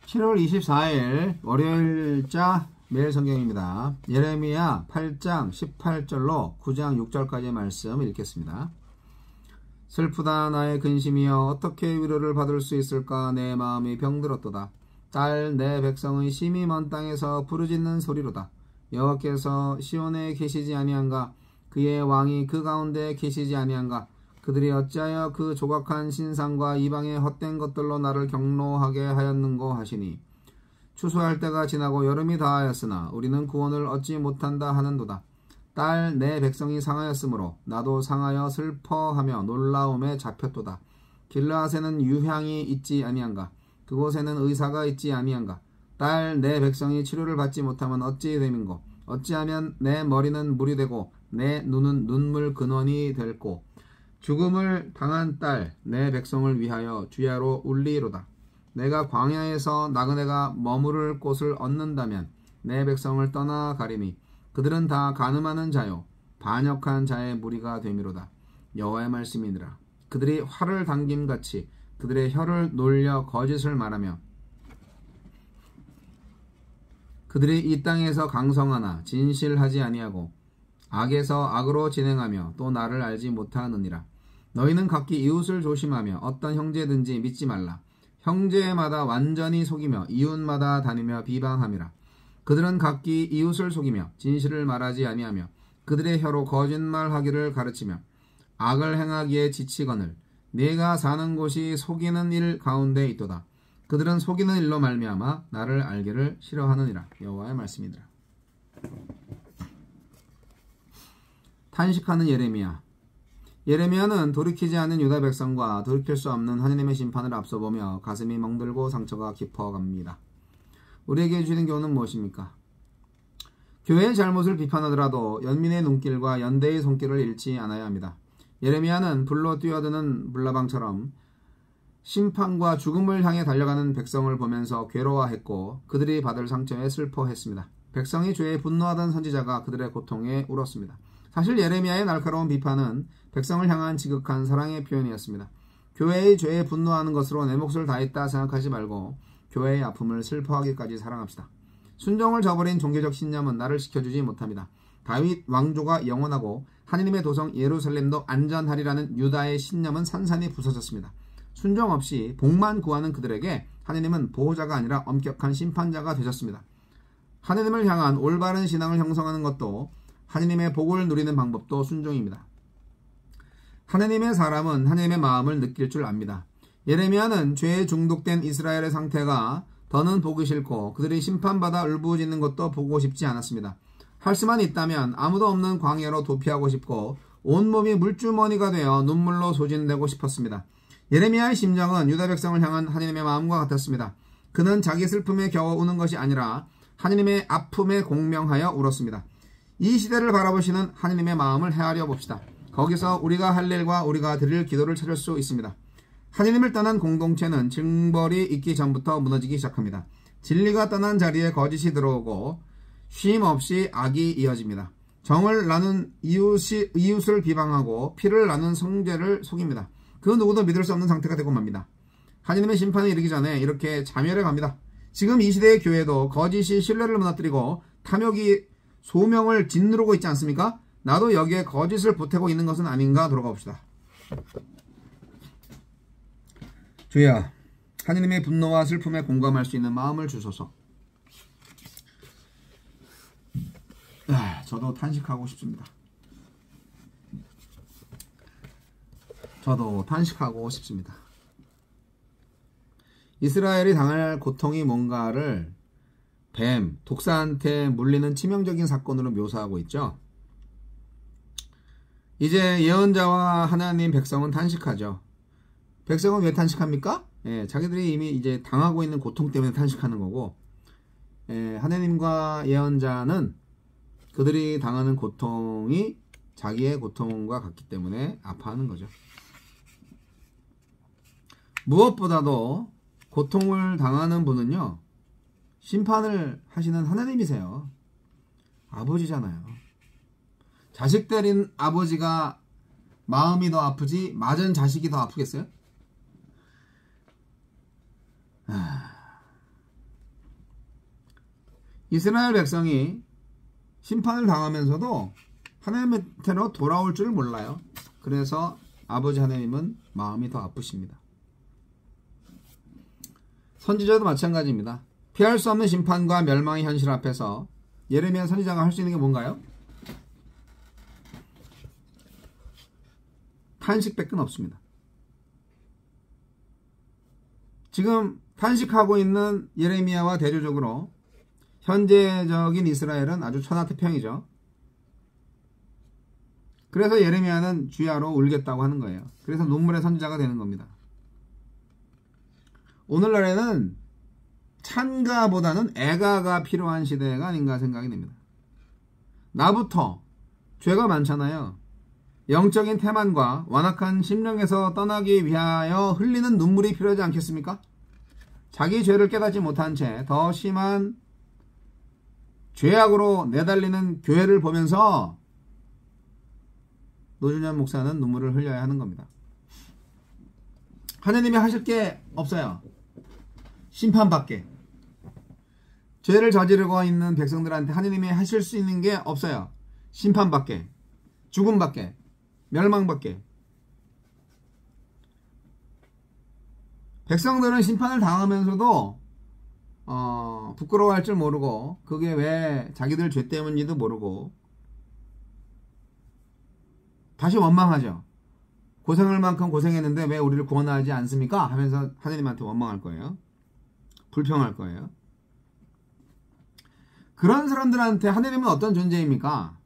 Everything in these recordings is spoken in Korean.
7월 24일 월요일자 매일 성경입니다. 예레미야 8장 18절로 9장 6절까지의 말씀 읽겠습니다. 슬프다 나의 근심이여 어떻게 위로를 받을 수 있을까 내 마음이 병들었도다. 딸 내 백성의 심히 먼 땅에서 부르짖는 소리로다. 여호와께서 시온에 계시지 아니한가 그의 왕이 그 가운데 계시지 아니한가 그들이 어찌하여 그 조각한 신상과 이방의 헛된 것들로 나를 경노하게 하였는고 하시니 추수할 때가 지나고 여름이 다하였으나 우리는 구원을 얻지 못한다 하는도다. 딸 내 백성이 상하였으므로 나도 상하여 슬퍼하며 놀라움에 잡혔도다. 길르앗에는 유향이 있지 아니한가 그곳에는 의사가 있지 아니한가 딸 내 백성이 치료를 받지 못하면 어찌 됨인고 어찌하면 내 머리는 물이 되고 내 눈은 눈물 근원이 될고 죽음을 당한 딸 내 백성을 위하여 주야로 울리로다. 내가 광야에서 나그네가 머무를 곳을 얻는다면 내 백성을 떠나 가리니 그들은 다 간음하는 자요 반역한 자의 무리가 되미로다. 여호와의 말씀이니라. 그들이 활을 당김같이 그들의 혀를 놀려 거짓을 말하며 그들이 이 땅에서 강성하나 진실하지 아니하고 악에서 악으로 진행하며 또 나를 알지 못하느니라. 너희는 각기 이웃을 조심하며 어떤 형제든지 믿지 말라. 형제마다 완전히 속이며 이웃마다 다니며 비방함이라. 그들은 각기 이웃을 속이며 진실을 말하지 아니하며 그들의 혀로 거짓말하기를 가르치며 악을 행하기에 지치거늘 네가 사는 곳이 속이는 일 가운데 있도다. 그들은 속이는 일로 말미암아 나를 알기를 싫어하느니라. 여호와의 말씀이니라. 탄식하는 예레미야. 예레미야는 돌이키지 않은 유다 백성과 돌이킬 수 없는 하나님의 심판을 앞서보며 가슴이 멍들고 상처가 깊어갑니다. 우리에게 주시는 교훈은 무엇입니까? 교회의 잘못을 비판하더라도 연민의 눈길과 연대의 손길을 잃지 않아야 합니다. 예레미야는 불로 뛰어드는 불나방처럼 심판과 죽음을 향해 달려가는 백성을 보면서 괴로워했고 그들이 받을 상처에 슬퍼했습니다. 백성이 죄에 분노하던 선지자가 그들의 고통에 울었습니다. 사실 예레미야의 날카로운 비판은 백성을 향한 지극한 사랑의 표현이었습니다. 교회의 죄에 분노하는 것으로 내 몫을 다했다 생각하지 말고 교회의 아픔을 슬퍼하기까지 사랑합시다. 순종을 저버린 종교적 신념은 나를 지켜주지 못합니다. 다윗 왕조가 영원하고 하느님의 도성 예루살렘도 안전하리라는 유다의 신념은 산산이 부서졌습니다. 순종 없이 복만 구하는 그들에게 하느님은 보호자가 아니라 엄격한 심판자가 되셨습니다. 하느님을 향한 올바른 신앙을 형성하는 것도 하느님의 복을 누리는 방법도 순종입니다. 하느님의 사람은 하느님의 마음을 느낄 줄 압니다. 예레미야는 죄에 중독된 이스라엘의 상태가 더는 보기 싫고 그들이 심판받아 울부짖는 것도 보고 싶지 않았습니다. 할 수만 있다면 아무도 없는 광야로 도피하고 싶고 온몸이 물주머니가 되어 눈물로 소진되고 싶었습니다. 예레미야의 심정은 유다 백성을 향한 하느님의 마음과 같았습니다. 그는 자기 슬픔에 겨워 우는 것이 아니라 하느님의 아픔에 공명하여 울었습니다. 이 시대를 바라보시는 하느님의 마음을 헤아려 봅시다. 거기서 우리가 할 일과 우리가 드릴 기도를 찾을 수 있습니다. 하느님을 떠난 공동체는 징벌이 있기 전부터 무너지기 시작합니다. 진리가 떠난 자리에 거짓이 들어오고 쉼 없이 악이 이어집니다. 정을 나눈 이웃을 비방하고 피를 나눈 성제를 속입니다. 그 누구도 믿을 수 없는 상태가 되고 맙니다. 하느님의 심판에 이르기 전에 이렇게 자멸해 갑니다. 지금 이 시대의 교회도 거짓이 신뢰를 무너뜨리고 탐욕이 소명을 짓누르고 있지 않습니까? 나도 여기에 거짓을 보태고 있는 것은 아닌가 돌아가 봅시다. 주여, 하느님의 분노와 슬픔에 공감할 수 있는 마음을 주소서. 저도 탄식하고 싶습니다. 저도 탄식하고 싶습니다. 이스라엘이 당할 고통이 뭔가를 뱀, 독사한테 물리는 치명적인 사건으로 묘사하고 있죠. 이제 예언자와 하나님 백성은 탄식하죠. 백성은 왜 탄식합니까? 자기들이 이미 이제 당하고 있는 고통 때문에 탄식하는 거고, 하나님과 예언자는 그들이 당하는 고통이 자기의 고통과 같기 때문에 아파하는 거죠. 무엇보다도 고통을 당하는 분은요, 심판을 하시는 하나님이세요. 아버지잖아요. 자식 때린 아버지가 마음이 더 아프지 맞은 자식이 더 아프겠어요? 이스라엘 백성이 심판을 당하면서도 하나님한테로 돌아올 줄 몰라요. 그래서 아버지 하나님은 마음이 더 아프십니다. 선지자도 마찬가지입니다. 피할 수 없는 심판과 멸망의 현실 앞에서 예레미야 선지자가 할 수 있는 게 뭔가요? 탄식밖에 없습니다. 지금 탄식하고 있는 예레미야와 대조적으로 현재적인 이스라엘은 아주 천하태평이죠. 그래서 예레미야는 주야로 울겠다고 하는 거예요. 그래서 눈물의 선지자가 되는 겁니다. 오늘날에는 찬가보다는 애가가 필요한 시대가 아닌가 생각이 됩니다. 나부터 죄가 많잖아요. 영적인 태만과 완악한 심령에서 떠나기 위하여 흘리는 눈물이 필요하지 않겠습니까? 자기 죄를 깨닫지 못한 채 더 심한 죄악으로 내달리는 교회를 보면서 노준현 목사는 눈물을 흘려야 하는 겁니다. 하나님이 하실 게 없어요. 심판밖에. 죄를 저지르고 있는 백성들한테 하나님이 하실 수 있는 게 없어요. 심판밖에. 죽음밖에. 멸망밖에. 백성들은 심판을 당하면서도 부끄러워할 줄 모르고 그게 왜 자기들 죄 때문인지도 모르고 다시 원망하죠. 고생할 만큼 고생했는데 왜 우리를 구원하지 않습니까? 하면서 하나님한테 원망할 거예요. 불평할 거예요. 그런 사람들한테 하나님은 어떤 존재입니까?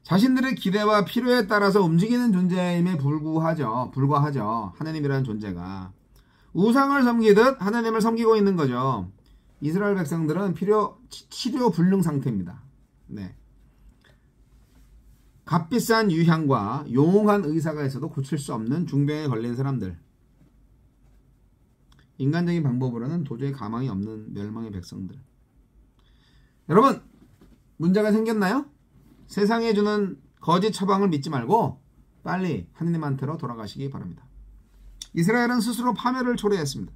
자신들의 기대와 필요에 따라서 움직이는 존재임에 불과하죠. 하나님이라는 존재가. 우상을 섬기듯 하나님을 섬기고 있는 거죠. 이스라엘 백성들은 치료 불능 상태입니다. 네. 값비싼 유향과 용한 의사가 있어도 고칠 수 없는 중병에 걸린 사람들. 인간적인 방법으로는 도저히 가망이 없는 멸망의 백성들. 여러분, 문제가 생겼나요? 세상에 주는 거짓 처방을 믿지 말고 빨리 하느님한테로 돌아가시기 바랍니다. 이스라엘은 스스로 파멸을 초래했습니다.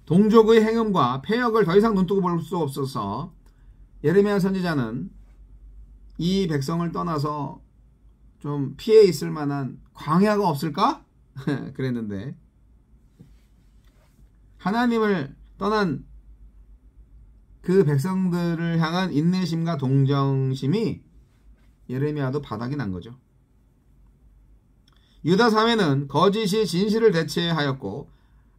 동족의 행음과 폐역을 더 이상 눈뜨고 볼 수 없어서 예레미야 선지자는 이 백성을 떠나서 좀 피해 있을 만한 광야가 없을까? 그랬는데 하나님을 떠난 그 백성들을 향한 인내심과 동정심이 예레미야도 바닥이 난 거죠. 유다 사회는 거짓이 진실을 대체하였고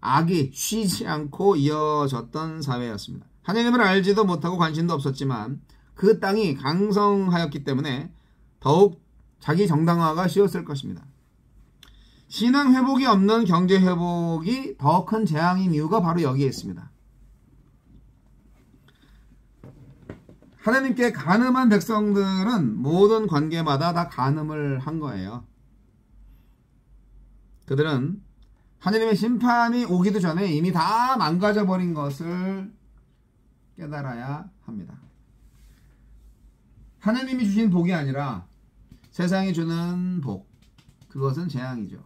악이 쉬지 않고 이어졌던 사회였습니다. 하나님을 알지도 못하고 관심도 없었지만 그 땅이 강성하였기 때문에 더욱 자기 정당화가 쉬웠을 것입니다. 신앙 회복이 없는 경제 회복이 더 큰 재앙인 이유가 바로 여기에 있습니다. 하나님께 간음한 백성들은 모든 관계마다 다 간음을 한 거예요. 그들은 하나님의 심판이 오기도 전에 이미 다 망가져 버린 것을 깨달아야 합니다. 하나님이 주신 복이 아니라 세상이 주는 복, 그것은 재앙이죠.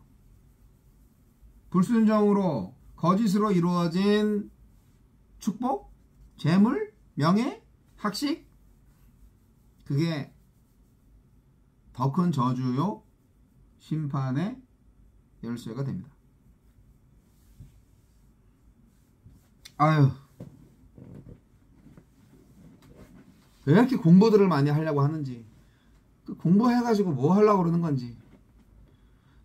불순종으로 거짓으로 이루어진 축복, 재물, 명예, 학식, 그게 더 큰 저주요 심판의 열쇠가 됩니다. 아유, 왜 이렇게 공부들을 많이 하려고 하는지, 그 공부해가지고 뭐 하려고 그러는 건지,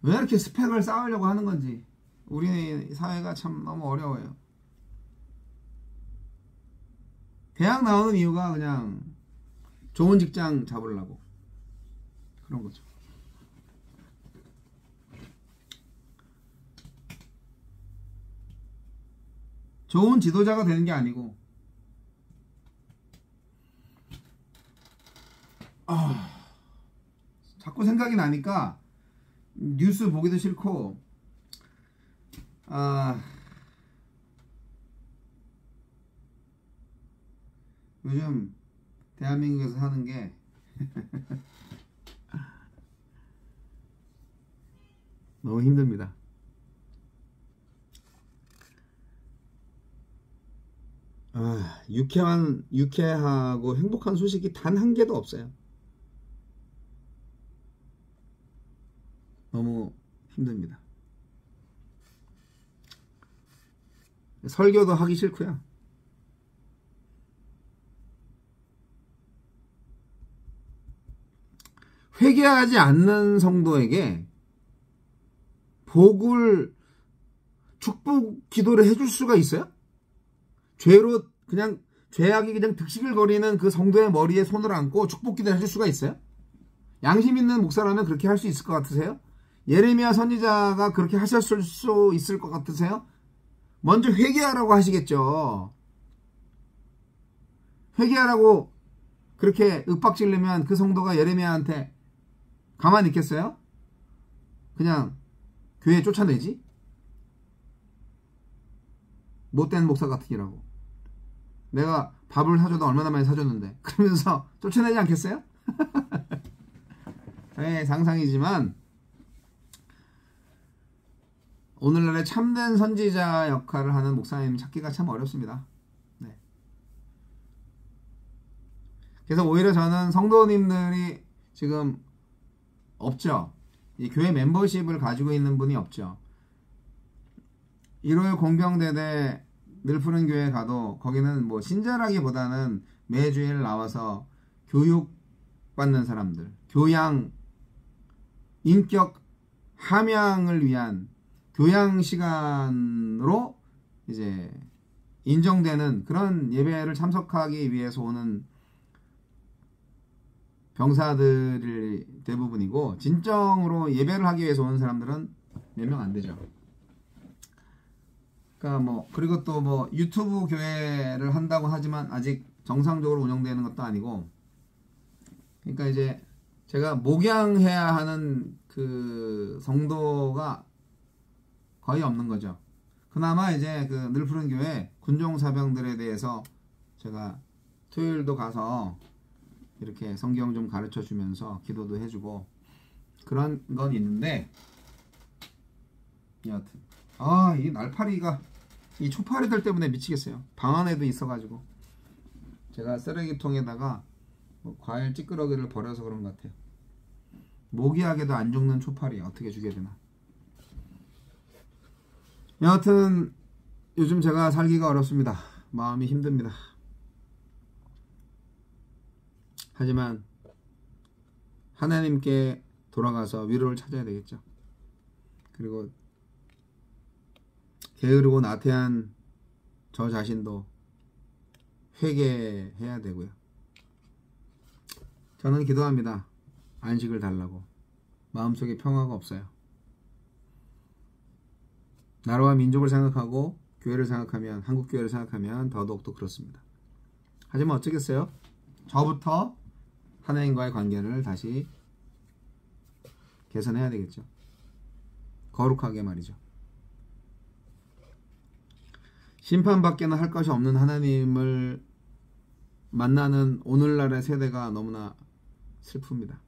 왜 이렇게 스펙을 쌓으려고 하는 건지, 우리 사회가 참 너무 어려워요. 대학 나오는 이유가 그냥 좋은 직장 잡으려고 그런 거죠. 좋은 지도자가 되는 게 아니고 자꾸 생각이 나니까 뉴스 보기도 싫고 요즘 대한민국에서 하는 게 너무 힘듭니다. 유쾌하고 행복한 소식이 단 한 개도 없어요. 너무 힘듭니다. 설교도 하기 싫고요. 회개하지 않는 성도에게 복을 축복 기도를 해줄 수가 있어요? 죄로 그냥 죄악이 그냥 득실거리는 그 성도의 머리에 손을 얹고 축복 기도를 해줄 수가 있어요? 양심 있는 목사라면 그렇게 할 수 있을 것 같으세요? 예레미야 선지자가 그렇게 하셨을 수 있을 것 같으세요? 먼저 회개하라고 하시겠죠. 회개하라고 그렇게 윽박지르면 그 성도가 예레미야한테 가만히 있겠어요? 그냥 교회 쫓아내지? 못된 목사 같으기라고. 내가 밥을 사줘도 얼마나 많이 사줬는데 그러면서 쫓아내지 않겠어요? 네, 상상이지만 오늘날의 참된 선지자 역할을 하는 목사님 찾기가 참 어렵습니다. 네. 그래서 오히려 저는 성도님들이 지금 없죠. 이 교회 멤버십을 가지고 있는 분이 없죠. 일요일 공병대대 늘푸른 교회 가도 거기는 뭐 신자라기보다는 매주일 나와서 교육받는 사람들, 교양, 인격 함양을 위한 교양 시간으로 이제 인정되는 그런 예배를 참석하기 위해서 오는 병사들이 대부분이고, 진정으로 예배를 하기 위해서 오는 사람들은 몇 명 안 되죠. 그러니까 뭐 그리고 또 뭐 유튜브 교회를 한다고 하지만 아직 정상적으로 운영되는 것도 아니고, 그러니까 이제 제가 목양해야 하는 그 성도가 거의 없는 거죠. 그나마 이제 그 늘푸른 교회 군종사병들에 대해서 제가 토요일도 가서 이렇게 성경 좀 가르쳐 주면서 기도도 해주고 그런 건 있는데, 여하튼 이 날파리가, 이 초파리들 때문에 미치겠어요. 방 안에도 있어가지고 제가 쓰레기통에다가 뭐 과일 찌끄러기를 버려서 그런 것 같아요. 모기약에도 안 죽는 초파리 어떻게 죽여야 되나. 여하튼 요즘 제가 살기가 어렵습니다. 마음이 힘듭니다. 하지만 하나님께 돌아가서 위로를 찾아야 되겠죠. 그리고 게으르고 나태한 저 자신도 회개해야 되고요. 저는 기도합니다. 안식을 달라고. 마음속에 평화가 없어요. 나라와 민족을 생각하고 교회를 생각하면, 한국 교회를 생각하면 더더욱더 그렇습니다. 하지만 어쩌겠어요? 저부터 하나님과의 관계를 다시 개선해야 되겠죠. 거룩하게 말이죠. 심판밖에는 할 것이 없는 하나님을 만나는 오늘날의 세대가 너무나 슬픕니다.